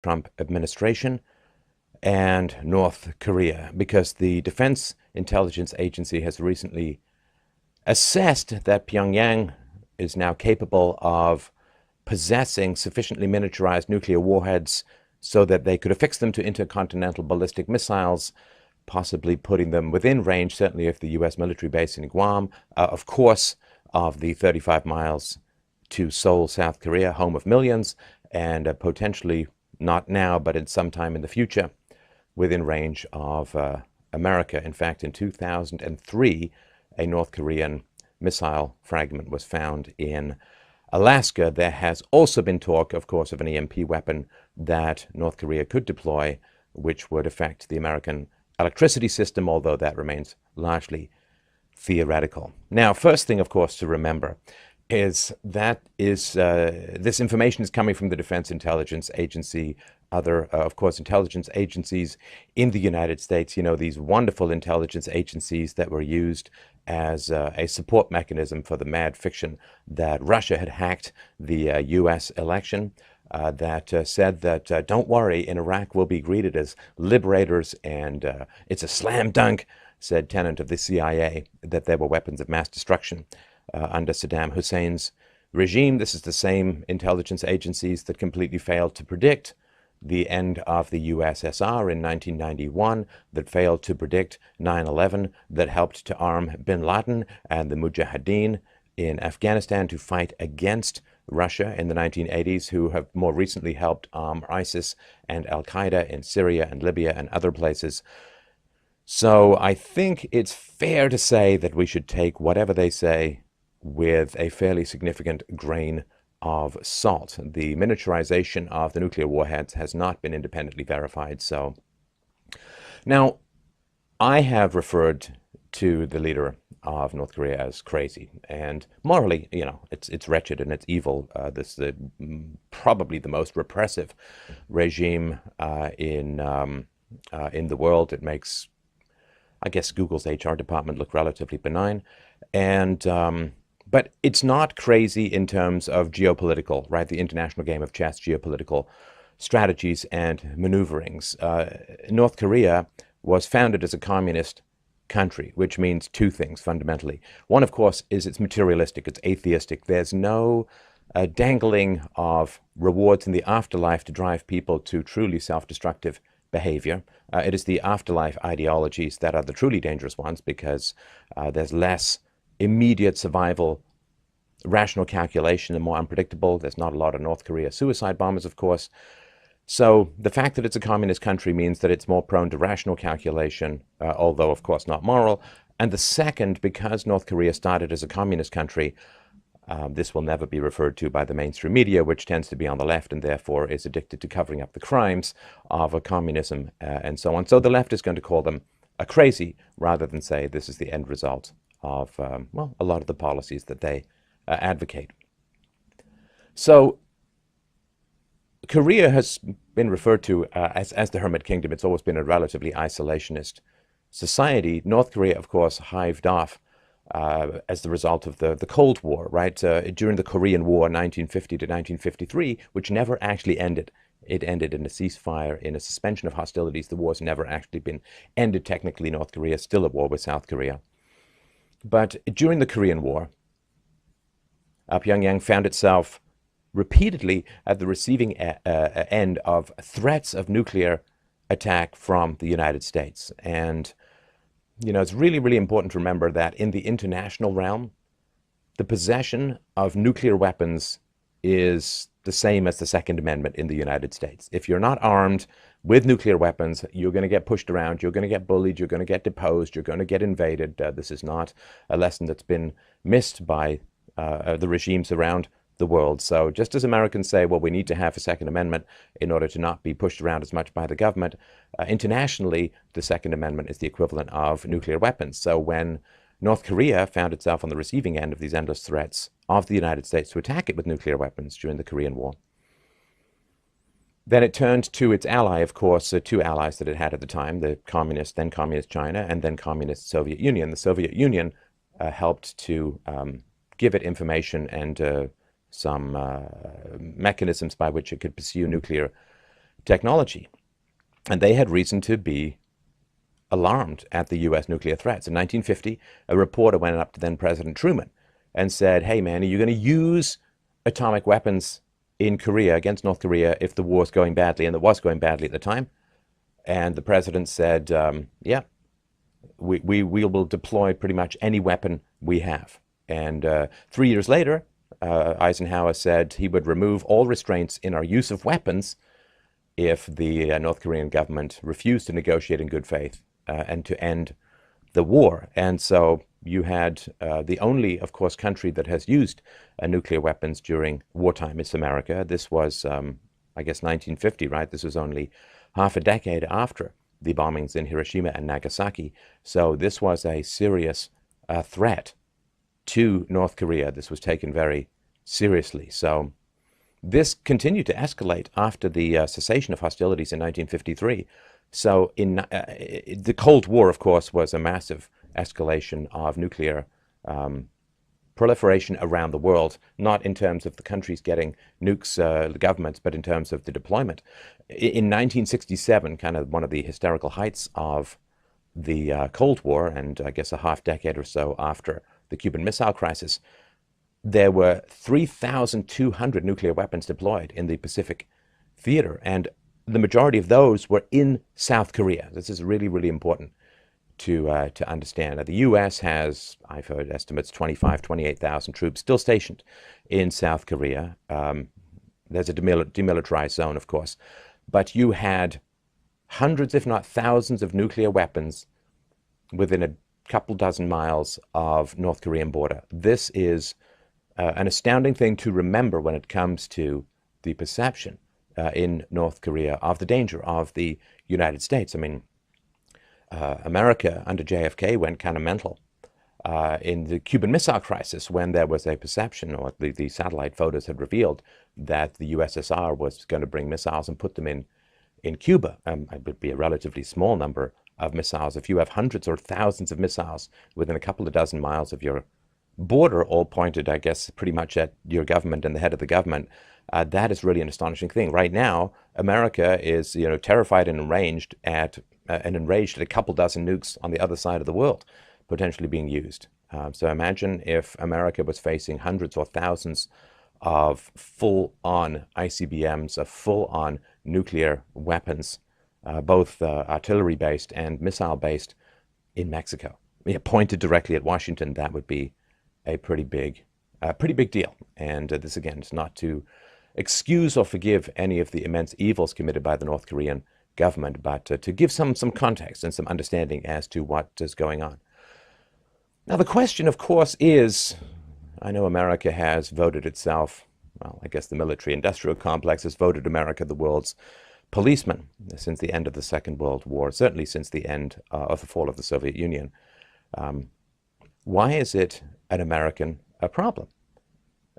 Trump administration and North Korea, because the Defense Intelligence Agency has recently assessed that Pyongyang is now capable of possessing sufficiently miniaturized nuclear warheads so that they could affix them to intercontinental ballistic missiles, possibly putting them within range, certainly of the U.S. military base in Guam, of course, of the 35 miles to Seoul, South Korea, home of millions, and potentially, not now, but in some time in the future, within range of America. In fact, in 2003, a North Korean missile fragment was found in Alaska. There has also been talk, of course, of an EMP weapon that North Korea could deploy, which would affect the American electricity system, although that remains largely theoretical. Now, first thing, of course, to remember is that this information is coming from the Defense Intelligence Agency, other, of course, intelligence agencies in the United States. You know, these wonderful intelligence agencies that were used as a support mechanism for the mad fiction that Russia had hacked the U.S. election, that said that, don't worry, in Iraq we'll be greeted as liberators, and it's a slam dunk, said Tenet of the CIA, that there were weapons of mass destruction under Saddam Hussein's regime. This is the same intelligence agencies that completely failed to predict the end of the USSR in 1991, that failed to predict 9/11, that helped to arm bin Laden and the Mujahideen in Afghanistan to fight against Russia in the 1980s, who have more recently helped arm ISIS and Al-Qaeda in Syria and Libya and other places. So I think it's fair to say that we should take whatever they say with a fairly significant grain of salt. The miniaturization of the nuclear warheads has not been independently verified. So now, I have referred to the leader of North Korea as crazy, and morally, you know, it's wretched and it's evil. This is probably the most repressive regime in the world. It makes, I guess, Google's HR department look relatively benign, and but it's not crazy in terms of geopolitical, right? The international game of chess, geopolitical strategies and maneuverings. North Korea was founded as a communist country, which means two things fundamentally. One, of course, is it's materialistic, it's atheistic. There's no dangling of rewards in the afterlife to drive people to truly self-destructive behavior. It is the afterlife ideologies that are the truly dangerous ones, because there's less immediate survival, rational calculation, and more unpredictable. There's not a lot of North Korea suicide bombers, of course. So the fact that it's a communist country means that it's more prone to rational calculation, although, of course, not moral. And the second, because North Korea started as a communist country, this will never be referred to by the mainstream media, which tends to be on the left and therefore is addicted to covering up the crimes of a communism and so on. So the left is going to call them a crazy, rather than say this is the end result of, well, a lot of the policies that they advocate. So Korea has been referred to as the Hermit Kingdom. It's always been a relatively isolationist society. North Korea, of course, hived off as the result of the Cold War, right? During the Korean War, 1950 to 1953, which never actually ended. It ended in a ceasefire, in a suspension of hostilities. The war's never actually been ended technically. North Korea is still at war with South Korea. But during the Korean War, Pyongyang found itself repeatedly at the receiving end of threats of nuclear attack from the United States. And, you know, it's really, really important to remember that in the international realm, the possession of nuclear weapons is the same as the Second Amendment in the United States. If you're not armed with nuclear weapons, you're going to get pushed around, you're going to get bullied, you're going to get deposed, you're going to get invaded. This is not a lesson that's been missed by the regimes around the world. So just as Americans say, well, we need to have a Second Amendment in order to not be pushed around as much by the government, internationally, the Second Amendment is the equivalent of nuclear weapons. So when North Korea found itself on the receiving end of these endless threats of the United States to attack it with nuclear weapons during the Korean War, then it turned to its ally, of course, two allies that it had at the time, the communist, then communist China, and then communist Soviet Union. The Soviet Union helped to give it information and some mechanisms by which it could pursue nuclear technology. And they had reason to be alarmed at the U.S. nuclear threats. In 1950, a reporter went up to then President Truman and said, hey, man, are you going to use atomic weapons in Korea against North Korea if the war's going badly? And it was going badly at the time. And the president said, yeah, we will deploy pretty much any weapon we have. And 3 years later, Eisenhower said he would remove all restraints in our use of weapons if the North Korean government refused to negotiate in good faith and to end the war. And so you had the only, of course, country that has used nuclear weapons during wartime is America. This was, I guess, 1950, right? This was only half a decade after the bombings in Hiroshima and Nagasaki. So this was a serious threat to North Korea. This was taken very seriously. So this continued to escalate after the cessation of hostilities in 1953. So in the Cold War, of course, was a massive escalation of nuclear proliferation around the world, not in terms of the countries getting nukes, the governments, but in terms of the deployment. In 1967, kind of one of the hysterical heights of the Cold War, and I guess a half decade or so after the Cuban Missile Crisis, there were 3,200 nuclear weapons deployed in the Pacific theater, and the majority of those were in South Korea. This is really, really important to understand. Now, the U.S. has, I've heard estimates, 25, 28,000 troops still stationed in South Korea. There's a demilitarized zone, of course, but you had hundreds, if not thousands, of nuclear weapons within a couple dozen miles of North Korean border. This is an astounding thing to remember when it comes to the perception in North Korea of the danger of the United States. I mean, America under JFK went kind of mental in the Cuban Missile Crisis when there was a perception, or the satellite photos had revealed, that the USSR was going to bring missiles and put them in Cuba. It would be a relatively small number of missiles. If you have hundreds or thousands of missiles within a couple of dozen miles of your border, all pointed, I guess, pretty much at your government and the head of the government, that is really an astonishing thing. Right now, America is, terrified and enraged at a couple dozen nukes on the other side of the world potentially being used. So imagine if America was facing hundreds or thousands of full-on ICBMs, of full-on nuclear weapons, both artillery-based and missile-based, in Mexico. Pointed directly at Washington, that would be a pretty big deal. And this, again, is not to excuse or forgive any of the immense evils committed by the North Korean government, but to give some context and some understanding as to what is going on. Now, the question, of course, is, I know America has voted itself, well, I guess the military-industrial complex has voted America the world's policeman since the end of the Second World War, certainly since the end of the fall of the Soviet Union. Why is it an American problem?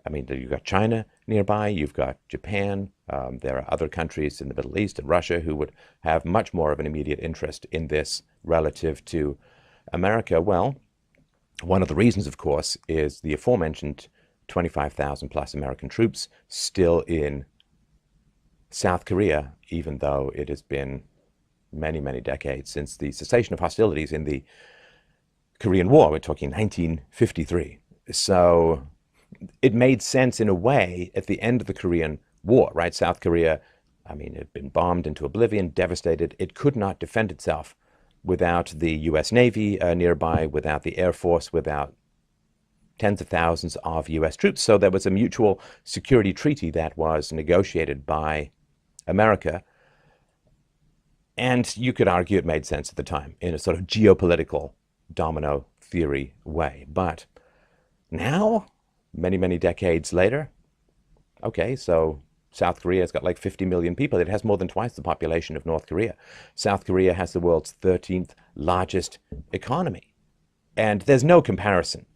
I mean, you've got China nearby, you've got Japan, there are other countries in the Middle East and Russia who would have much more of an immediate interest in this relative to America. Well, one of the reasons, of course, is the aforementioned 25,000 plus American troops still in South Korea, even though it has been many, many decades since the cessation of hostilities in the Korean War. We're talking 1953. So it made sense in a way at the end of the Korean War, right? South Korea, I mean, it had been bombed into oblivion, devastated. It could not defend itself without the U.S. Navy nearby, without the Air Force, without tens of thousands of U.S. troops. So there was a mutual security treaty that was negotiated by America. And you could argue it made sense at the time in a sort of geopolitical domino theory way. But now, many, many decades later, okay, so South Korea has got like 50 million people. It has more than twice the population of North Korea. South Korea has the world's 13th largest economy. And there's no comparison.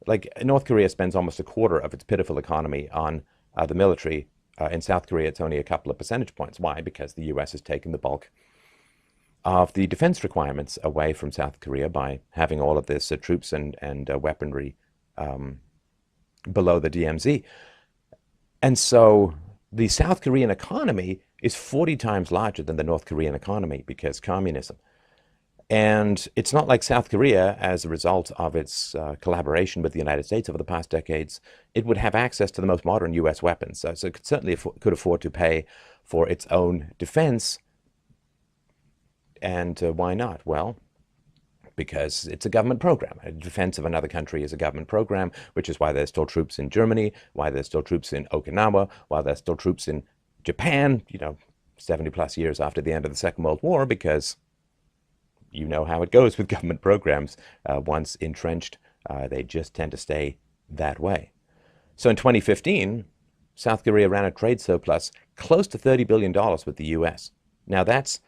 Like, North Korea spends almost a quarter of its pitiful economy on the military. In South Korea, it's only a couple of percentage points. Why? Because the U.S. has taken the bulk of the defense requirements away from South Korea by having all of this troops and weaponry below the DMZ. And so the South Korean economy is 40 times larger than the North Korean economy because communism. And it's not like South Korea, as a result of its collaboration with the United States over the past decades, it would have access to the most modern U.S. weapons. So it could certainly could afford to pay for its own defense. And why not? Well, because it's a government program. A defense of another country is a government program, which is why there's still troops in Germany, why there's still troops in Okinawa, why there's still troops in Japan, 70 plus years after the end of the Second World War, because you know how it goes with government programs. Once entrenched, they just tend to stay that way. So in 2015, South Korea ran a trade surplus close to $30 billion with the US. Now that's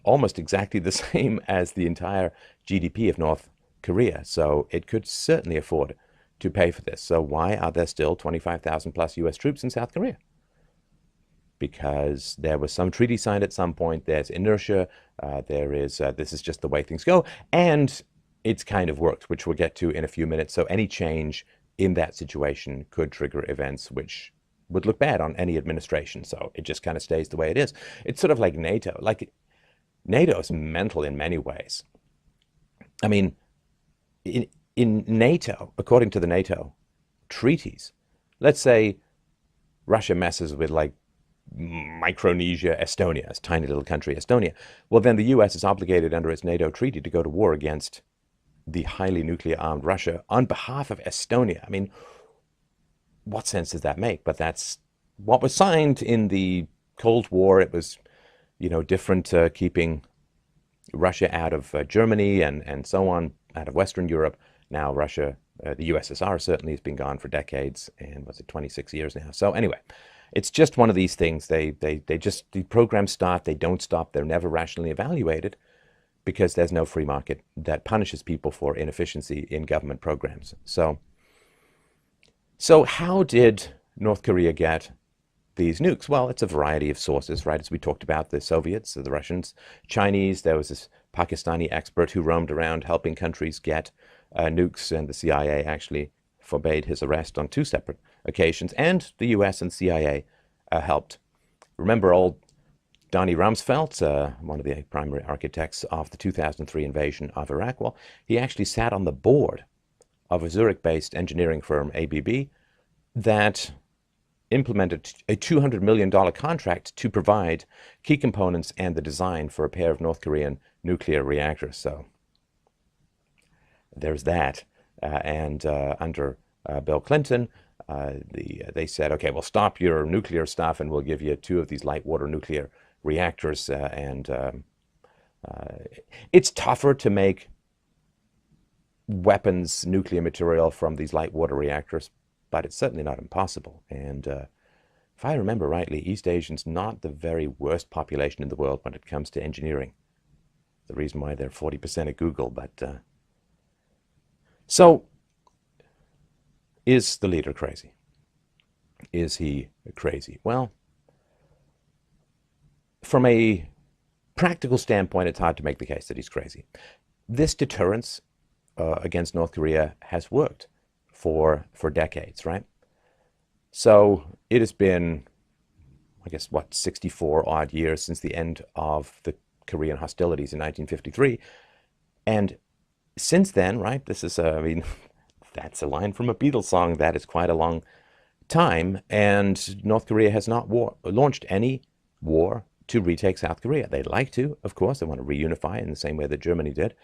almost exactly the same as the entire GDP of North Korea. So it could certainly afford to pay for this. So why are there still 25,000 plus US troops in South Korea? Because there was some treaty signed at some point. There's inertia. This is just the way things go. And it's kind of worked, which we'll get to in a few minutes. So any change in that situation could trigger events which would look bad on any administration. So it just kind of stays the way it is. It's sort of like NATO. Like NATO is mental in many ways. I mean, in NATO, according to the NATO treaties, let's say Russia messes with like Micronesia, Estonia, this tiny little country, Estonia. Well, then the US is obligated under its NATO treaty to go to war against the highly nuclear armed Russia on behalf of Estonia. I mean, what sense does that make? But that's what was signed in the Cold War. It was, different, keeping Russia out of Germany and so on, out of Western Europe. Now Russia, the USSR certainly has been gone for decades, and was it 26 years now? So anyway, it's just one of these things. The programs start, they don't stop, they're never rationally evaluated because there's no free market that punishes people for inefficiency in government programs. So how did North Korea get these nukes? Well, it's a variety of sources, right? As we talked about, the Soviets, the Russians, Chinese. There was this Pakistani expert who roamed around helping countries get nukes, and the CIA actually forbade his arrest on 2 separate occasions, and the US and CIA helped. Remember old Donnie Rumsfeld, one of the primary architects of the 2003 invasion of Iraq? Well, he actually sat on the board of a Zurich-based engineering firm, ABB, that implemented a $200 million contract to provide key components and the design for a pair of North Korean nuclear reactors. So there's that. And under Bill Clinton, they said, okay, we'll stop your nuclear stuff and we'll give you 2 of these light water nuclear reactors. It's tougher to make weapons, nuclear material from these light water reactors, but it's certainly not impossible. And if I remember rightly, East Asians not the very worst population in the world when it comes to engineering. The reason why they're 40% at Google. But so, is the leader crazy? Is he crazy? Well, from a practical standpoint, it's hard to make the case that he's crazy. This deterrence against North Korea has worked for decades, right? So it has been, I guess, 64 odd years since the end of the Korean hostilities in 1953. And since then, right, this is, that's a line from a Beatles song. That is quite a long time. And North Korea has not launched any war to retake South Korea. They'd like to, of course. They want to reunify in the same way that Germany did.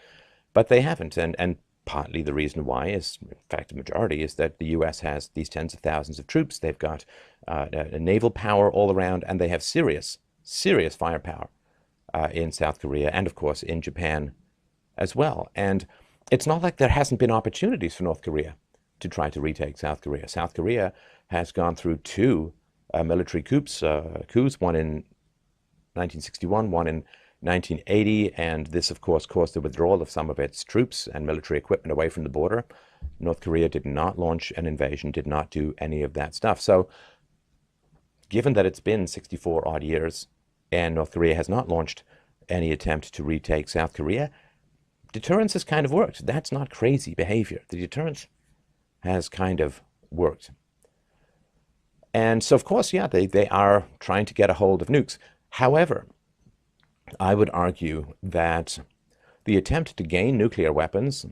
But they haven't. And partly the reason why is, in fact, the majority, is that the U.S. has these tens of thousands of troops. They've got a naval power all around, and they have serious firepower in South Korea and, of course, in Japan as well. And it's not like there hasn't been opportunities for North Korea to try to retake South Korea. South Korea has gone through 2 military coups, one in 1961, one in 1980, and this, of course, caused the withdrawal of some of its troops and military equipment away from the border. North Korea did not launch an invasion, did not do any of that stuff. So given that it's been 64 odd years and North Korea has not launched any attempt to retake South Korea, deterrence has kind of worked. That's not crazy behavior. The deterrence has kind of worked. And so, of course, yeah, they are trying to get a hold of nukes. However, I would argue that the attempt to gain nuclear weapons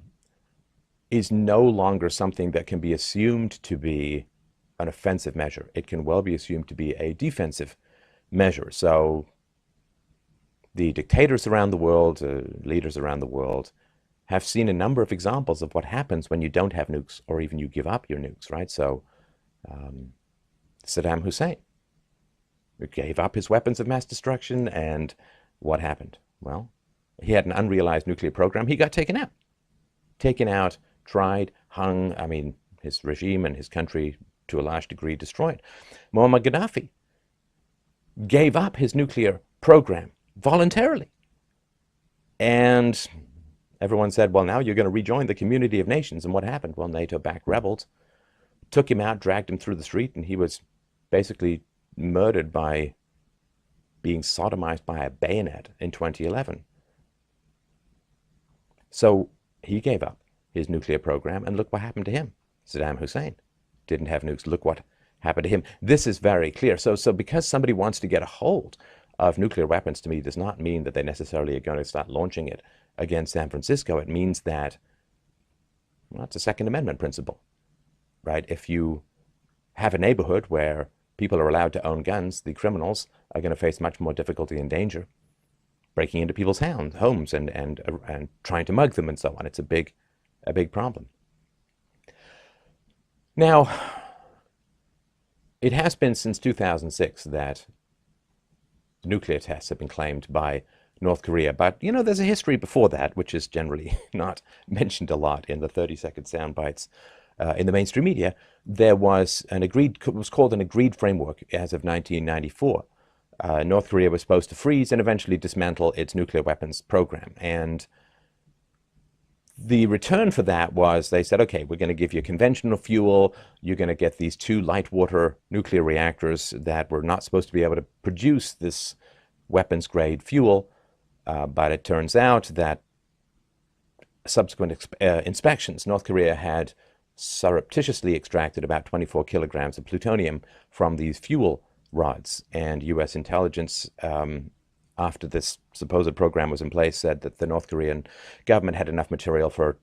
is no longer something that can be assumed to be an offensive measure. It can well be assumed to be a defensive measure. So the dictators around the world, leaders around the world, have seen a number of examples of what happens when you don't have nukes, or even you give up your nukes, right? So Saddam Hussein gave up his weapons of mass destruction, and what happened? Well, he had an unrealized nuclear program. He got taken out, tried, hung. I mean, his regime and his country, to a large degree, destroyed. Muammar Gaddafi gave up his nuclear program voluntarily. And everyone said, well, now you're going to rejoin the community of nations. And what happened? Well, NATO-backed rebels took him out, dragged him through the street, and he was basically murdered by being sodomized by a bayonet in 2011. So he gave up his nuclear program, and look what happened to him. Saddam Hussein didn't have nukes. Look what happened to him. This is very clear. So because somebody wants to get a hold of nuclear weapons, to me, does not mean that they necessarily are going to start launching it against San Francisco. It means that, well, it's a Second Amendment principle, right? If you have a neighborhood where people are allowed to own guns, the criminals are going to face much more difficulty and danger breaking into people's homes and trying to mug them and so on. It's a big problem. Now, it has been since 2006 that nuclear tests have been claimed by North Korea. But, you know, there's a history before that, which is generally not mentioned a lot in the 30-second sound bites in the mainstream media. There was it was called an agreed framework as of 1994. North Korea was supposed to freeze and eventually dismantle its nuclear weapons program. And the return for that was they said, okay, we're going to give you conventional fuel. You're going to get these 2 light water nuclear reactors that were not supposed to be able to produce this weapons grade fuel. But it turns out that subsequent inspections, North Korea had surreptitiously extracted about 24 kilograms of plutonium from these fuel rods. And U.S. intelligence, after this supposed program was in place, said that the North Korean government had enough material for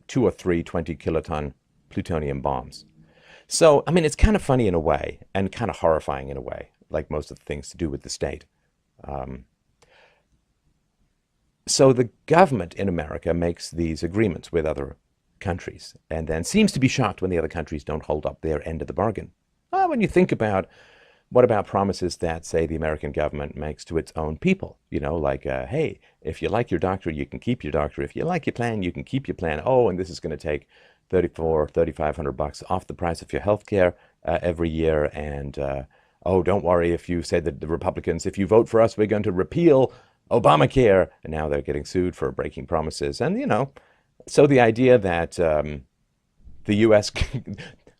2 or 3 20-kiloton plutonium bombs. So, I mean, it's kind of funny in a way and kind of horrifying in a way, like most of the things to do with the state. So the government in America makes these agreements with other countries and then seems to be shocked when the other countries don't hold up their end of the bargain. Well, when you think about what about promises that, say, the American government makes to its own people? You know, like, hey, if you like your doctor, you can keep your doctor. If you like your plan, you can keep your plan. Oh, and this is going to take $3,500 off the price of your health care every year. And, oh, don't worry if you say that the Republicans, if you vote for us, we're going to repeal Obamacare. And now they're getting sued for breaking promises. And, you know, so the idea that the U.S.,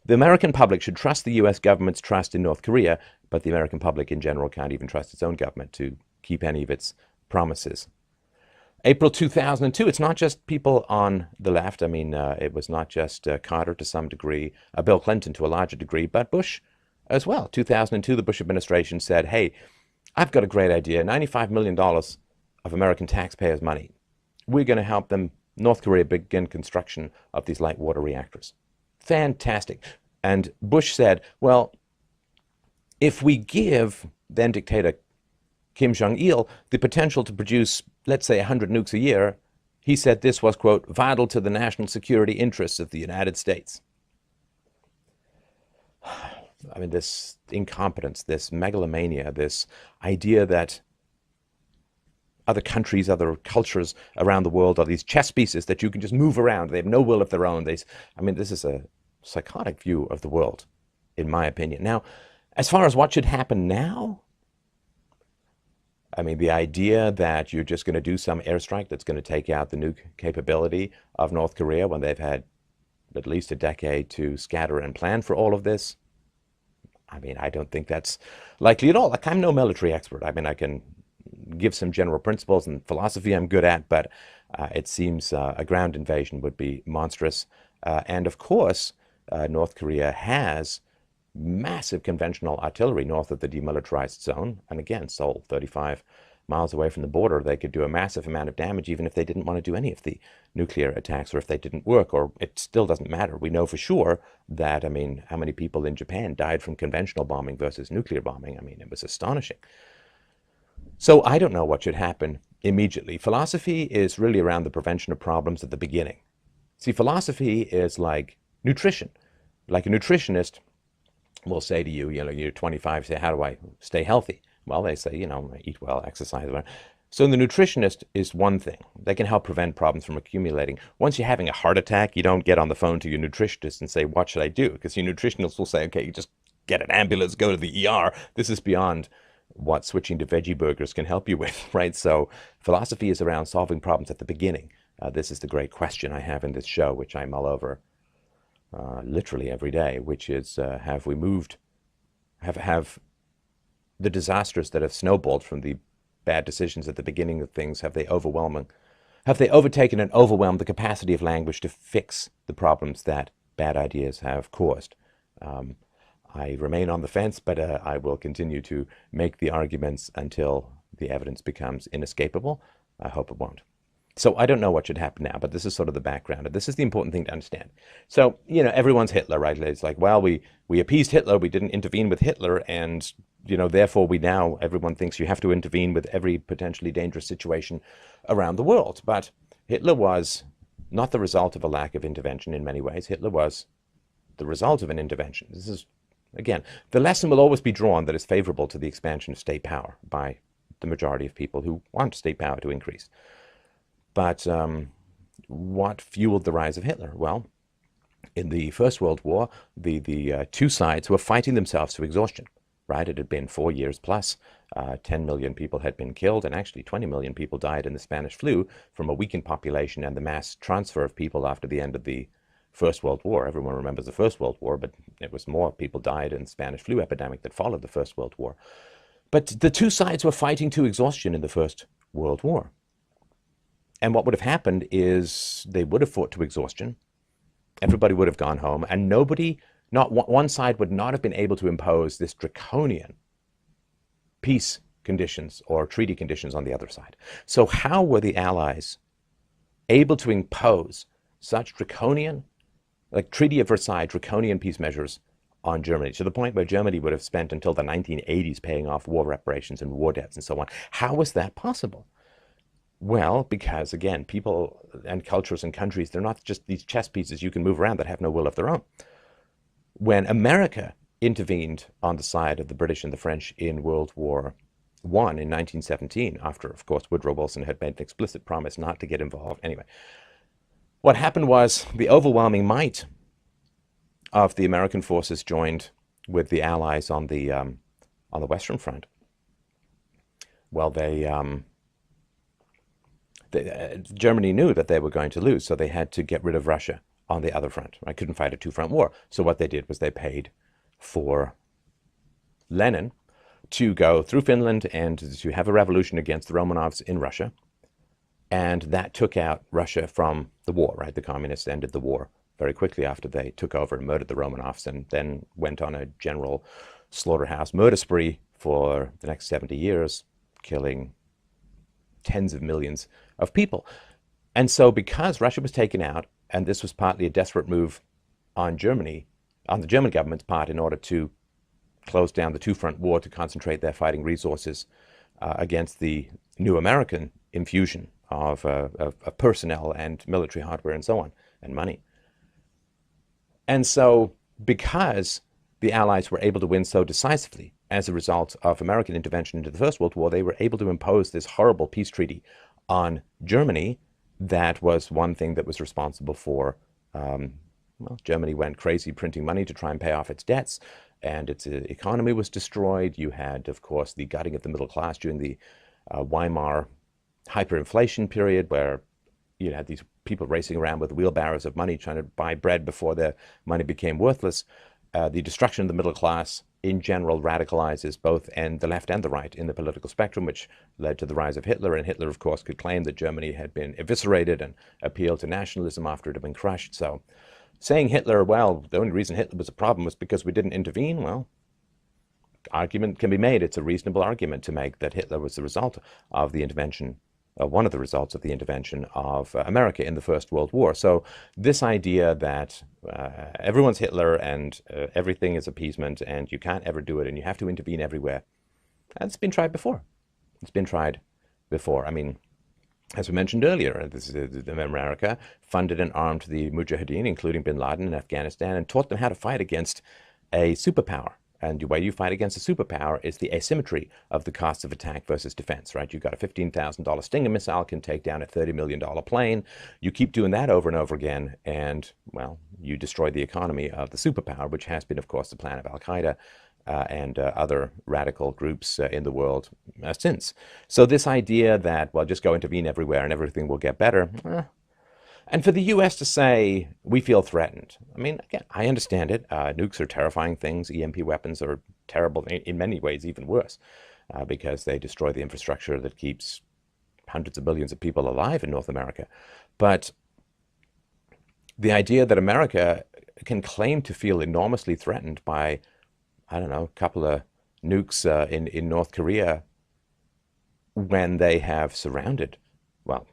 the American public should trust the U.S. government's trust in North Korea, but the American public in general can't even trust its own government to keep any of its promises. April 2002, it's not just people on the left. I mean, it was not just Carter to some degree, Bill Clinton to a larger degree, but Bush as well. 2002, the Bush administration said, hey, I've got a great idea, $95 million of American taxpayers' money. We're going to help them, North Korea, begin construction of these light water reactors. Fantastic. And Bush said, well, if we give then dictator Kim Jong-il the potential to produce, let's say, 100 nukes a year, he said this was, quote, vital to the national security interests of the United States. I mean, this incompetence, this megalomania, this idea that other countries, other cultures around the world are these chess pieces that you can just move around. They have no will of their own. I mean, this is a psychotic view of the world, in my opinion. Now, as far as what should happen now, I mean, the idea that you're just going to do some airstrike that's going to take out the nuke capability of North Korea when they've had at least a decade to scatter and plan for all of this, I mean, I don't think that's likely at all. Like, I'm no military expert. I mean, I can give some general principles and philosophy I'm good at, but it seems a ground invasion would be monstrous. And of course, North Korea has massive conventional artillery north of the demilitarized zone. And again, Seoul, 35 miles away from the border, they could do a massive amount of damage even if they didn't want to do any of the nuclear attacks, or if they didn't work, or it still doesn't matter. We know for sure that, I mean, how many people in Japan died from conventional bombing versus nuclear bombing. I mean, it was astonishing. So I don't know what should happen immediately. Philosophy is really around the prevention of problems at the beginning. See, philosophy is like nutrition. Like a nutritionist will say to you, you know, you're 25, say, how do I stay healthy? Well, they say, you know, eat well, exercise, whatever. So the nutritionist is one thing. They can help prevent problems from accumulating. Once you're having a heart attack, you don't get on the phone to your nutritionist and say, what should I do? Because your nutritionist will say, okay, you just get an ambulance, go to the ER. This is beyond what switching to veggie burgers can help you with, right? So philosophy is around solving problems at the beginning. This is the great question I have in this show, which I mull over literally every day, which is, have we moved, have the disasters that have snowballed from the bad decisions at the beginning of things, have they overtaken and overwhelmed the capacity of language to fix the problems that bad ideas have caused? I remain on the fence, but I will continue to make the arguments until the evidence becomes inescapable. I hope it won't. So I don't know what should happen now, but this is sort of the background. And this is the important thing to understand. So, you know, everyone's Hitler, right? It's like, well, we appeased Hitler. We didn't intervene with Hitler. And, you know, therefore everyone thinks you have to intervene with every potentially dangerous situation around the world. But Hitler was not the result of a lack of intervention in many ways. Hitler was the result of an intervention. This is, again, the lesson will always be drawn that is favorable to the expansion of state power by the majority of people who want state power to increase. But what fueled the rise of Hitler? Well, in the First World War, the two sides were fighting themselves to exhaustion, right? It had been 4 years plus. 10 million people had been killed, and actually 20 million people died in the Spanish flu from a weakened population and the mass transfer of people after the end of the First World War. Everyone remembers the First World War, but it was more people died in the Spanish flu epidemic that followed the First World War. But the two sides were fighting to exhaustion in the First World War. And what would have happened is they would have fought to exhaustion. Everybody would have gone home, and not one side would not have been able to impose this draconian peace conditions or treaty conditions on the other side. So how were the Allies able to impose such draconian, like Treaty of Versailles, draconian peace measures on Germany, to the point where Germany would have spent until the 1980s paying off war reparations and war debts and so on? How was that possible? Well, because, again, people and cultures and countries, they're not just these chess pieces you can move around that have no will of their own. When America intervened on the side of the British and the French in World War I in 1917, after, of course, Woodrow Wilson had made an explicit promise not to get involved. Anyway, what happened was the overwhelming might of the American forces joined with the Allies on the Western Front. Well, Germany knew that they were going to lose, so they had to get rid of Russia on the other front. I couldn't fight a two-front war. So what they did was they paid for Lenin to go through Finland and to have a revolution against the Romanovs in Russia. And that took out Russia from the war, right? The communists ended the war very quickly after they took over and murdered the Romanovs, and then went on a general slaughterhouse murder spree for the next 70 years, killing tens of millions of people. And so because Russia was taken out, and this was partly a desperate move on Germany, on the German government's part, in order to close down the two-front war to concentrate their fighting resources against the new American infusion of personnel and military hardware and so on, and money. And so because the Allies were able to win so decisively as a result of American intervention into the First World War, they were able to impose this horrible peace treaty on Germany. That was one thing that was responsible for, well, Germany went crazy printing money to try and pay off its debts, and its economy was destroyed. You had, of course, the gutting of the middle class during the Weimar hyperinflation period, where you had these people racing around with wheelbarrows of money trying to buy bread before their money became worthless. The destruction of the middle class in general radicalizes both the left and the right in the political spectrum, which led to the rise of Hitler. And Hitler, of course, could claim that Germany had been eviscerated and appeal to nationalism after it had been crushed. So saying Hitler, well, the only reason Hitler was a problem was because we didn't intervene, well, argument can be made. It's a reasonable argument to make that Hitler was the result of the intervention, one of the results of the intervention of America in the First World War. So this idea that everyone's Hitler and everything is appeasement and you can't ever do it and you have to intervene everywhere, that's been tried before. It's been tried before. I mean, as we mentioned earlier, America funded and armed the Mujahideen, including bin Laden in Afghanistan, and taught them how to fight against a superpower. And the way you fight against a superpower is the asymmetry of the cost of attack versus defense, right? You've got a $15,000 Stinger missile, can take down a $30 million plane. You keep doing that over and over again, and, well, you destroy the economy of the superpower, which has been, of course, the plan of Al-Qaeda and other radical groups in the world since. So this idea that, well, just go intervene everywhere and everything will get better, and for the U.S. to say, we feel threatened, I mean, again, I understand it. Nukes are terrifying things. EMP weapons are terrible, in many ways even worse, because they destroy the infrastructure that keeps hundreds of millions of people alive in North America. But the idea that America can claim to feel enormously threatened by, I don't know, a couple of nukes in North Korea when they have surrounded, well,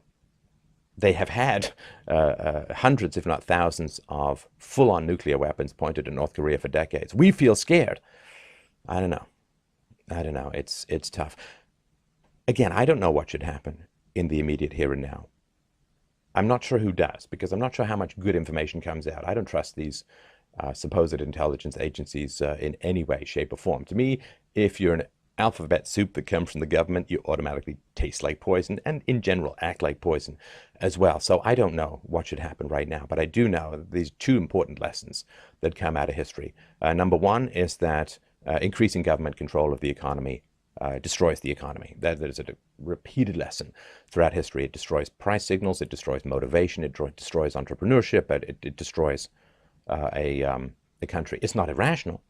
they have had hundreds, if not thousands, of full-on nuclear weapons pointed at North Korea for decades. We feel scared. I don't know. It's tough. Again, I don't know what should happen in the immediate here and now. I'm not sure who does, because I'm not sure how much good information comes out. I don't trust these supposed intelligence agencies in any way, shape, or form. To me, if you're an alphabet soup that comes from the government, you automatically taste like poison and in general act like poison as well. So I don't know what should happen right now, but I do know these two important lessons that come out of history. Number one is that increasing government control of the economy destroys the economy. That is a repeated lesson throughout history. It destroys price signals, it destroys motivation, it destroys entrepreneurship, it destroys a country. It's not irrational,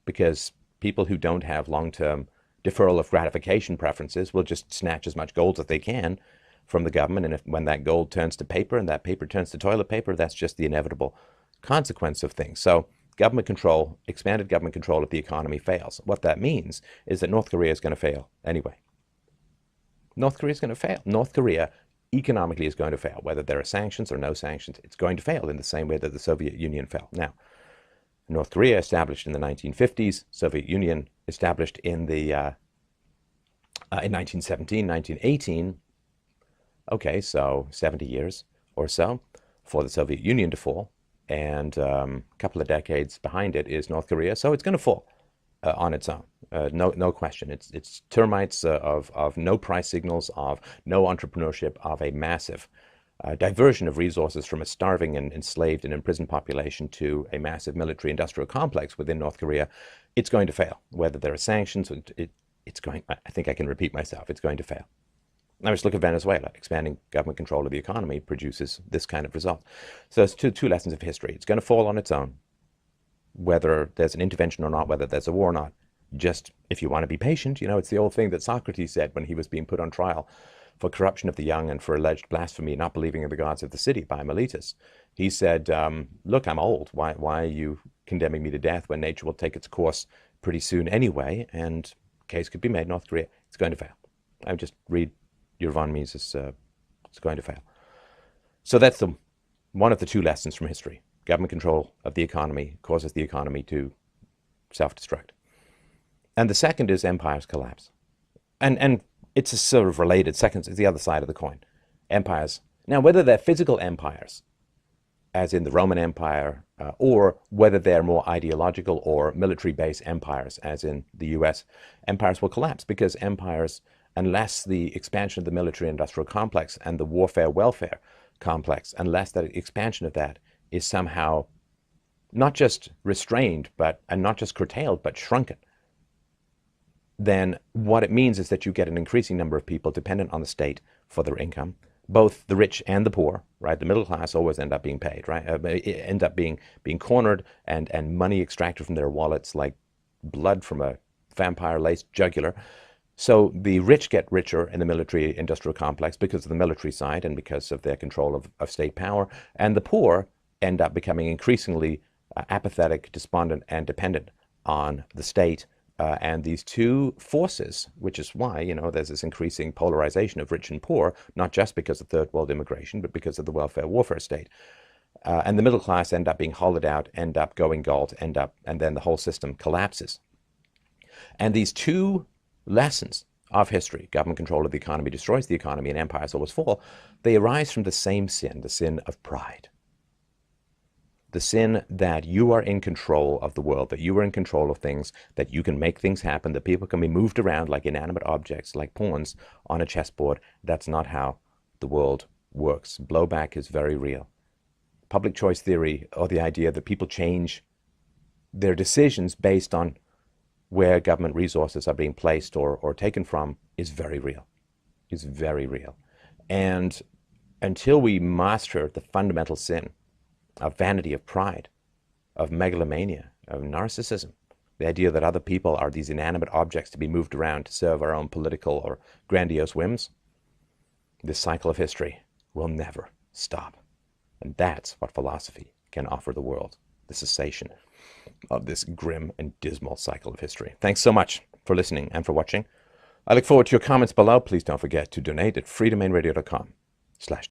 because people who don't have long-term deferral of gratification preferences will just snatch as much gold as they can from the government, and when that gold turns to paper and that paper turns to toilet paper, that's just the inevitable consequence of things. So government control, expanded government control of the economy fails. What that means is that North Korea is going to fail anyway. North Korea is going to fail. North Korea economically is going to fail, whether there are sanctions or no sanctions. It's going to fail in the same way that the Soviet Union fell. Now, North Korea established in the 1950s, Soviet Union established in 1917, 1918. Okay, so 70 years or so for the Soviet Union to fall, and a couple of decades behind it is North Korea. So it's going to fall on its own, no question. It's termites of no price signals, of no entrepreneurship, of a massive diversion of resources from a starving and enslaved and imprisoned population to a massive military-industrial complex within North Korea. It's going to fail. Whether there are sanctions, it's going. I think I can repeat myself. It's going to fail. Now just look at Venezuela. Expanding government control of the economy produces this kind of result. So it's two lessons of history. It's going to fall on its own, whether there's an intervention or not, whether there's a war or not. Just, if you want to be patient, it's the old thing that Socrates said when he was being put on trial for corruption of the young and for alleged blasphemy, not believing in the gods of the city by Miletus. He said, look, I'm old. Why are you condemning me to death when nature will take its course pretty soon anyway? And case could be made, North Korea, it's going to fail. I would just read your von Mises, it's going to fail. So that's one of the two lessons from history. Government control of the economy causes the economy to self-destruct. And the second is empires collapse. And it's a sort of related, second is the other side of the coin. Empires. Now, whether they're physical empires, as in the Roman Empire, or whether they're more ideological or military-based empires, as in the US, empires will collapse, because empires, unless the expansion of the military-industrial complex and the warfare-welfare complex, unless that expansion of that is somehow not just restrained, and not just curtailed, but shrunken, then what it means is that you get an increasing number of people dependent on the state for their income, both the rich and the poor, right? The middle class always end up being paid, right? End up being cornered and money extracted from their wallets like blood from a vampire-laced jugular. So the rich get richer in the military-industrial complex because of the military side and because of their control of state power, and the poor end up becoming increasingly apathetic, despondent, and dependent on the state. And these two forces, which is why, there's this increasing polarization of rich and poor, not just because of third world immigration, but because of the welfare warfare state. And the middle class end up being hollowed out, end up going galt, and then the whole system collapses. And these two lessons of history, government control of the economy destroys the economy and empires always fall, they arise from the same sin, the sin of pride. The sin that you are in control of the world, that you are in control of things, that you can make things happen, that people can be moved around like inanimate objects, like pawns on a chessboard. That's not how the world works. Blowback is very real. Public choice theory, or the idea that people change their decisions based on where government resources are being placed or taken from, is very real. Is very real. And until we master the fundamental sin of vanity, of pride, of megalomania, of narcissism, the idea that other people are these inanimate objects to be moved around to serve our own political or grandiose whims, this cycle of history will never stop. And that's what philosophy can offer the world, the cessation of this grim and dismal cycle of history. Thanks so much for listening and for watching. I look forward to your comments below. Please don't forget to donate at freedomainradio.com/donate.